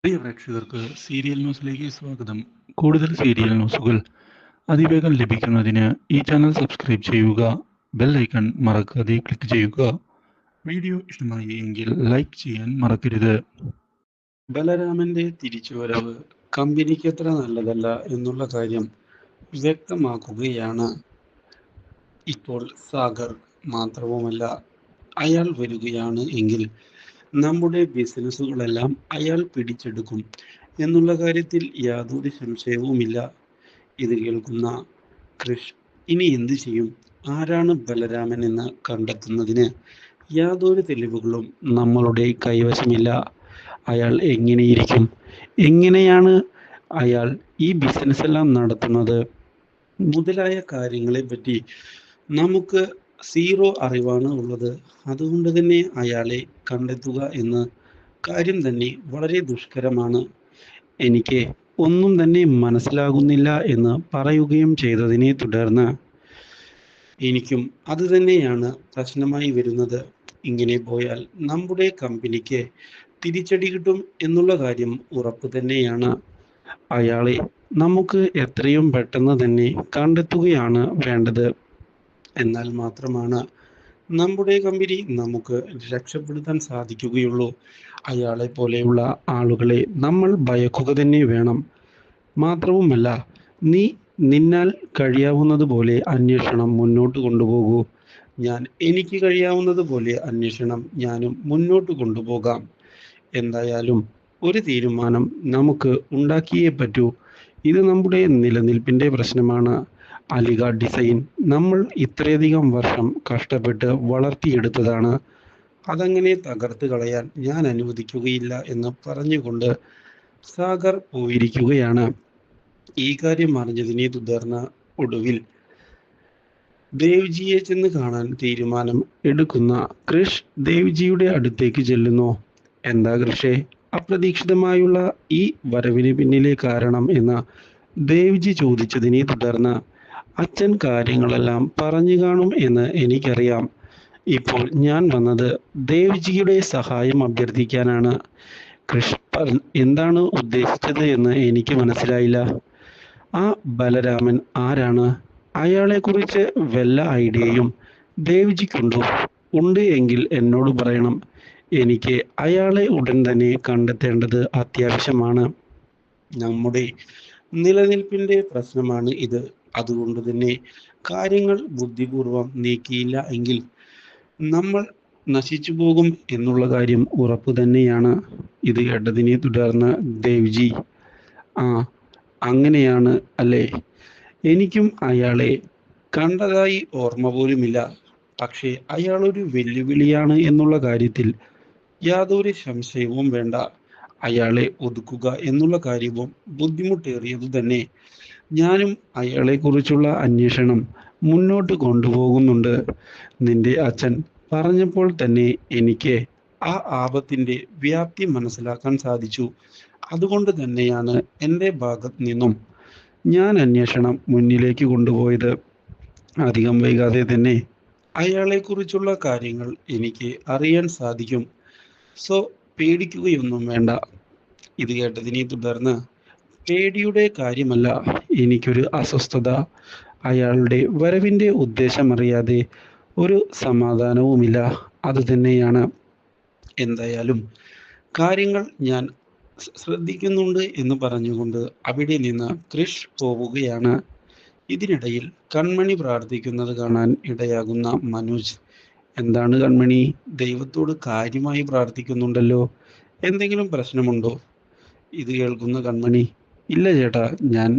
പ്രിയ പ്രേക്ഷകർക്ക് സീരിയൽ ന്യൂസിലേക്ക് സ്വാഗതം. കൂടുതൽ സീരിയൽ ന്യൂസുകൾ അതിവേഗം ലഭിക്കുന്നതിന് ഈ ചാനൽ സബ്സ്ക്രൈബ് ചെയ്യുക. ബെൽ ഐക്കൺ മറക്കാതെ ക്ലിക്ക് ചെയ്യുക. വീഡിയോ ഇഷ്ടമായി എങ്കിൽ ലൈക്ക് ചെയ്യാൻ മറക്കരുത്. ബലരാമന്റെ തിരിച്ചുവരവ് കമ്പനിക്ക് അത്ര നല്ലതല്ല എന്നുള്ള കാര്യം വ്യക്തമാക്കുകയാണ് ഇപ്പോൾ സാഗർ. മാത്രവുമല്ല, അയാൾ വരികയാണ് എങ്കിൽ നമ്മുടെ ബിസിനസ്സുകളെല്ലാം അയാൾ പിടിച്ചെടുക്കും എന്നുള്ള കാര്യത്തിൽ യാതൊരു സംശയവുമില്ല. ഇത് കേൾക്കുന്ന കൃഷ് ഇനി എന്ത് ചെയ്യും? ആരാണ് ബലരാമൻ എന്ന് കണ്ടെത്തുന്നതിന് യാതൊരു തെളിവുകളും നമ്മളുടെ കൈവശമില്ല. അയാൾ എങ്ങനെയിരിക്കും, എങ്ങനെയാണ് അയാൾ ഈ ബിസിനസ് എല്ലാം നടത്തുന്നത് മുതലായ കാര്യങ്ങളെ പറ്റി നമുക്ക് സീറോ അറിവാണ് ഉള്ളത്. അതുകൊണ്ട് തന്നെ അയാളെ കണ്ടെത്തുക എന്ന കാര്യം തന്നെ വളരെ ദുഷ്കരമാണ്. എനിക്ക് ഒന്നും തന്നെ മനസ്സിലാകുന്നില്ല എന്ന് പറയുകയും ചെയ്തതിനെ തുടർന്ന് എനിക്കും അത് തന്നെയാണ് പ്രശ്നമായി വരുന്നത്. ഇങ്ങനെ പോയാൽ നമ്മുടെ കമ്പനിക്ക് തിരിച്ചടി കിട്ടും എന്നുള്ള കാര്യം ഉറപ്പ് തന്നെയാണ്. അയാളെ നമുക്ക് എത്രയും പെട്ടെന്ന് തന്നെ കണ്ടെത്തുകയാണ് വേണ്ടത്. എന്നാൽ മാത്രമാണ് നമ്മുടെ കമ്പനി നമുക്ക് രക്ഷപ്പെടുത്താൻ സാധിക്കുകയുള്ളൂ. അയാളെ പോലെയുള്ള ആളുകളെ നമ്മൾ ഭയക്കുക തന്നെ വേണം. മാത്രവുമല്ല, നീ നിന്നാൽ കഴിയാവുന്നത് പോലെ അന്വേഷണം മുന്നോട്ട് കൊണ്ടുപോകൂ. എനിക്ക് കഴിയാവുന്നത് പോലെ അന്വേഷണം ഞാനും മുന്നോട്ട് കൊണ്ടുപോകാം. എന്തായാലും ഒരു തീരുമാനം നമുക്ക് ഉണ്ടാക്കിയേ പറ്റൂ. ഇത് നമ്മുടെ നിലനിൽപ്പിന്റെ പ്രശ്നമാണ്. അലിഗ ഡിസൈൻ നമ്മൾ ഇത്രയധികം വർഷം കഷ്ടപ്പെട്ട് വളർത്തിയെടുത്തതാണ്. അതങ്ങനെ തകർത്ത് കളയാൻ ഞാൻ അനുവദിക്കുകയില്ല എന്ന് പറഞ്ഞുകൊണ്ട് സാഗർ പോയിരിക്കുകയാണ്. ഈ കാര്യം അറിഞ്ഞതിനെ തുടർന്ന് ഒടുവിൽ ദേവ്ജിയെ ചെന്ന് കാണാൻ തീരുമാനം എടുക്കുന്ന കൃഷ് ദേവ്ജിയുടെ അടുത്തേക്ക് ചെല്ലുന്നു. എന്താ കൃഷേ, അപ്രതീക്ഷിതമായുള്ള ഈ വരവിന് പിന്നിലെ കാരണം എന്ന് ദേവ്ജി ചോദിച്ചതിനെ തുടർന്ന് അച്ഛൻ കാര്യങ്ങളെല്ലാം പറഞ്ഞു കാണും എന്ന് എനിക്കറിയാം. ഇപ്പോൾ ഞാൻ വന്നത് ദേവ്ജിയുടെ സഹായം അഭ്യർത്ഥിക്കാനാണ്. കൃഷ് എന്താണ് ഉദ്ദേശിച്ചത് എന്ന് എനിക്ക് മനസ്സിലായില്ല. ആ ബലരാമൻ ആരാണ്? അയാളെ കുറിച്ച് വല്ല ഐഡിയയും ദേവ്ജിക്കുണ്ടോ? ഉണ്ട് എങ്കിൽ എന്നോട് പറയണം. എനിക്ക് അയാളെ ഉടൻ തന്നെ കണ്ടെത്തേണ്ടത് അത്യാവശ്യമാണ്. നമ്മുടെ നിലനിൽപ്പിന്റെ പ്രശ്നമാണ് ഇത്. അതുകൊണ്ട് തന്നെ കാര്യങ്ങൾ ബുദ്ധിപൂർവം നീക്കിയില്ല എങ്കിൽ നമ്മൾ നശിച്ചു പോകും എന്നുള്ള കാര്യം ഉറപ്പു തന്നെയാണ്. ഇത് കേട്ടതിനെ തുടർന്ന് ദേവ്ജി, ആ അങ്ങനെയാണ് അല്ലേ? എനിക്കും അയാളെ കണ്ടതായി ഓർമ്മ പോലുമില്ല. പക്ഷേ അയാളൊരു വെല്ലുവിളിയാണ് എന്നുള്ള കാര്യത്തിൽ യാതൊരു സംശയവും വേണ്ട. അയാളെ ഒതുക്കുക എന്നുള്ള കാര്യവും ബുദ്ധിമുട്ടേറിയതു തന്നെ. ഞാനും അയാളെ കുറിച്ചുള്ള അന്വേഷണം മുന്നോട്ട് കൊണ്ടുപോകുന്നുണ്ട്. നിന്റെ അച്ഛൻ പറഞ്ഞപ്പോൾ തന്നെ എനിക്ക് ആ ആപത്തിന്റെ വ്യാപ്തി മനസ്സിലാക്കാൻ സാധിച്ചു. അതുകൊണ്ട് തന്നെയാണ് എൻ്റെ ഭാഗത്ത് നിന്നും ഞാൻ അന്വേഷണം മുന്നിലേക്ക് കൊണ്ടുപോയത്. അധികം വൈകാതെ തന്നെ അയാളെ കുറിച്ചുള്ള കാര്യങ്ങൾ എനിക്ക് അറിയാൻ സാധിക്കും. സോ പേടിക്കുകയൊന്നും വേണ്ട. ഇത് കേട്ടതിനെ തുടർന്ന് പേടിയുടെ കാര്യമല്ല, എനിക്കൊരു അസ്വസ്ഥത. അയാളുടെ വരവിൻ്റെ ഉദ്ദേശമറിയാതെ ഒരു സമാധാനവുമില്ല. അത് തന്നെയാണ്. എന്തായാലും കാര്യങ്ങൾ ഞാൻ ശ്രദ്ധിക്കുന്നുണ്ട് എന്ന് പറഞ്ഞുകൊണ്ട് അവിടെ നിന്ന് കൃഷ് പോവുകയാണ്. ഇതിനിടയിൽ കൺമണി പ്രാർത്ഥിക്കുന്നത് കാണാൻ ഇടയാകുന്ന മനോജ്, എന്താണ് കൺമണി, ദൈവത്തോട് കാര്യമായി പ്രാർത്ഥിക്കുന്നുണ്ടല്ലോ, എന്തെങ്കിലും പ്രശ്നമുണ്ടോ? ഇത് കേൾക്കുന്ന കൺമണി, ഇല്ല ചേട്ടാ, ഞാൻ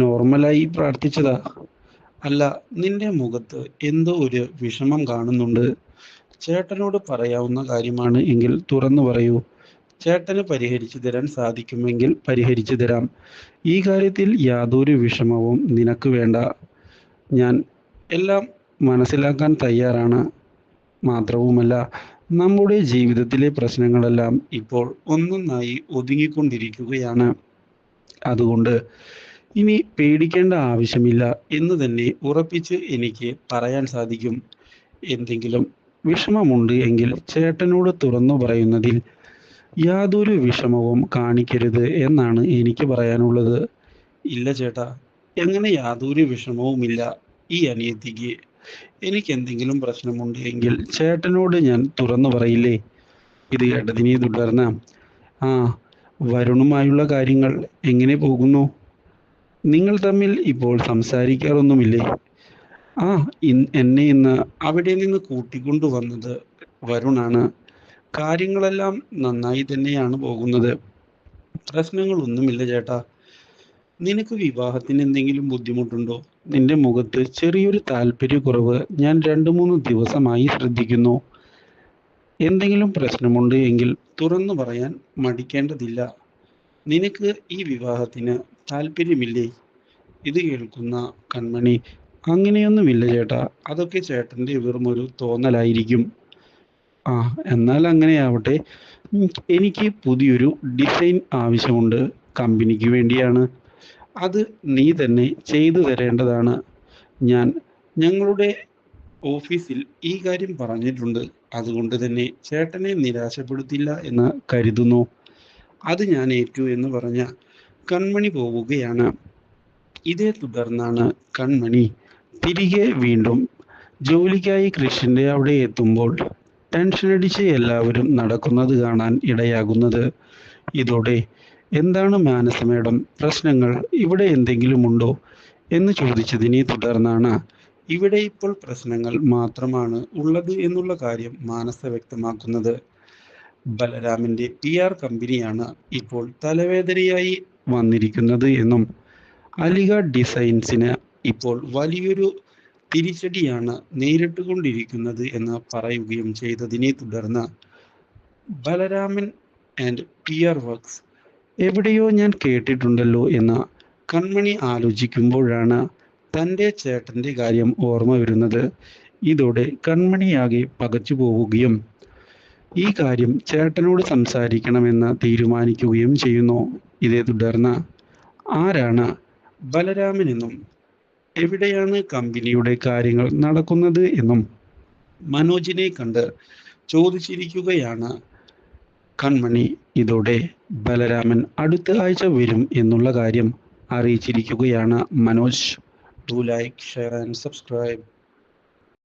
നോർമലായി പ്രാർത്ഥിച്ചതാ. അല്ല, നിന്റെ മുഖത്ത് എന്തോ ഒരു വിഷമം കാണുന്നുണ്ട്. ചേട്ടനോട് പറയാവുന്ന കാര്യമാണ് എങ്കിൽ തുറന്നു പറയൂ. ചേട്ടന് പരിഹരിച്ചു തരാൻ സാധിക്കുമെങ്കിൽ പരിഹരിച്ചു തരാം. ഈ കാര്യത്തിൽ യാതൊരു വിഷമവും നിനക്ക് വേണ്ട. ഞാൻ എല്ലാം മനസ്സിലാക്കാൻ തയ്യാറാണ്. മാത്രവുമല്ല, നമ്മുടെ ജീവിതത്തിലെ പ്രശ്നങ്ങളെല്ലാം ഇപ്പോൾ ഒന്നൊന്നായി ഒതുങ്ങിക്കൊണ്ടിരിക്കുകയാണ്. അതുകൊണ്ട് ഇനി പേടിക്കേണ്ട ആവശ്യമില്ല എന്ന് തന്നെ ഉറപ്പിച്ച് എനിക്ക് പറയാൻ സാധിക്കും. എന്തെങ്കിലും വിഷമമുണ്ട് എങ്കിൽ ചേട്ടനോട് തുറന്നു പറയുന്നതിൽ യാതൊരു വിഷമവും കാണിക്കരുത് എന്നാണ് എനിക്ക് പറയാനുള്ളത്. ഇല്ല ചേട്ടാ, എങ്ങനെ യാതൊരു വിഷമവുമില്ല ഈ അനിയത്തിക്ക്. എനിക്ക് എന്തെങ്കിലും പ്രശ്നമുണ്ട് എങ്കിൽ ചേട്ടനോട് ഞാൻ തുറന്നു പറയില്ലേ. ഇത് കേട്ടതിനെ തുടർന്ന്, ആ, വരുണുമായുള്ള കാര്യങ്ങൾ എങ്ങനെ പോകുന്നു? നിങ്ങൾ തമ്മിൽ ഇപ്പോൾ സംസാരിക്കാറൊന്നുമില്ലേ? ആ, എന്നെ ഇന്ന് അവിടെ നിന്ന് കൂട്ടിക്കൊണ്ടുവന്നത് വരുണാണ്. കാര്യങ്ങളെല്ലാം നന്നായി തന്നെയാണ് പോകുന്നത്. പ്രശ്നങ്ങളൊന്നുമില്ല ചേട്ടാ. നിനക്ക് വിവാഹത്തിന് എന്തെങ്കിലും ബുദ്ധിമുട്ടുണ്ടോ? നിന്റെ മുഖത്ത് ചെറിയൊരു താല്പര്യക്കുറവ് ഞാൻ 2-3 ദിവസമായി ശ്രദ്ധിക്കുന്നു. എന്തെങ്കിലും പ്രശ്നമുണ്ട് എങ്കിൽ തുറന്നു പറയാൻ മടിക്കേണ്ടതില്ല. നിനക്ക് ഈ വിവാഹത്തിന് താല്പര്യമില്ലേ? ഇത് കേൾക്കുന്ന കൺമണി, അങ്ങനെയൊന്നുമില്ല ചേട്ടാ, അതൊക്കെ ചേട്ടൻ്റെ വെറുമൊരു തോന്നലായിരിക്കും. ആ, എന്നാൽ അങ്ങനെയാവട്ടെ. എനിക്ക് പുതിയൊരു ഡിസൈൻ ആവശ്യമുണ്ട്. കമ്പനിക്ക് വേണ്ടിയാണ്. അത് നീ തന്നെ ചെയ്തു തരേണ്ടതാണ്. ഞാൻ ഞങ്ങളുടെ ഓഫീസിൽ ഈ കാര്യം പറഞ്ഞിട്ടുണ്ട്. അതുകൊണ്ട് തന്നെ ചേട്ടനെ നിരാശപ്പെടുത്തില്ല എന്ന് കരുതുന്നു. അത് ഞാൻ ഏറ്റു എന്ന് പറഞ്ഞ കൺമണി പോവുകയാണ്. ഇതേ തുടർന്നാണ് കൺമണി തിരികെ വീണ്ടും ജോലിക്കായി കൃഷിൻ്റെ അവിടെ എത്തുമ്പോൾ ടെൻഷനടിച്ച് എല്ലാവരും നടക്കുന്നത് കാണാൻ ഇടയാകുന്നത്. ഇതോടെ, എന്താണ് മാനസ മേഡം പ്രശ്നങ്ങൾ, ഇവിടെ എന്തെങ്കിലും ഉണ്ടോ എന്ന് ചോദിച്ചതിനെ തുടർന്നാണ്, ഇവിടെ ഇപ്പോൾ പ്രശ്നങ്ങൾ മാത്രമാണ് ഉള്ളത് എന്നുള്ള കാര്യം മാനസ വ്യക്തമാക്കുന്നത്. ബലരാമിൻ്റെ PR കമ്പനിയാണ് ഇപ്പോൾ തലവേദനയായി വന്നിരിക്കുന്നത് എന്നും അലിഗ ഡിസൈൻസിന് ഇപ്പോൾ വലിയൊരു തിരിച്ചടിയാണ് നേരിട്ടുകൊണ്ടിരിക്കുന്നത് എന്ന് പറയുകയും ചെയ്തതിനെ തുടർന്ന്, ബലരാമൻ ആൻഡ് PR വർക്ക്സ് എവിടെയോ ഞാൻ കേട്ടിട്ടുണ്ടല്ലോ എന്ന് കൺമണി ആലോചിക്കുമ്പോഴാണ് തൻ്റെ ചേട്ടൻ്റെ കാര്യം ഓർമ്മ വരുന്നത്. ഇതോടെ കൺമണിയാകെ പകച്ചു പോവുകയും ഈ കാര്യം ചേട്ടനോട് സംസാരിക്കണമെന്ന് തീരുമാനിക്കുകയും ചെയ്യുന്നു. ഇതേ തുടർന്ന്, ആരാണ് ബലരാമനെന്നും എവിടെയാണ് കമ്പനിയുടെ കാര്യങ്ങൾ നടക്കുന്നത് എന്നും മനോജിനെ കണ്ട് ചോദിച്ചിരിക്കുകയാണ് കൺമണി. ഇതോടെ ബലരാമൻ അടുത്ത ആഴ്ച വരും എന്നുള്ള കാര്യം അറിയിച്ചിരിക്കുകയാണ് Manoj. Do like, share and subscribe.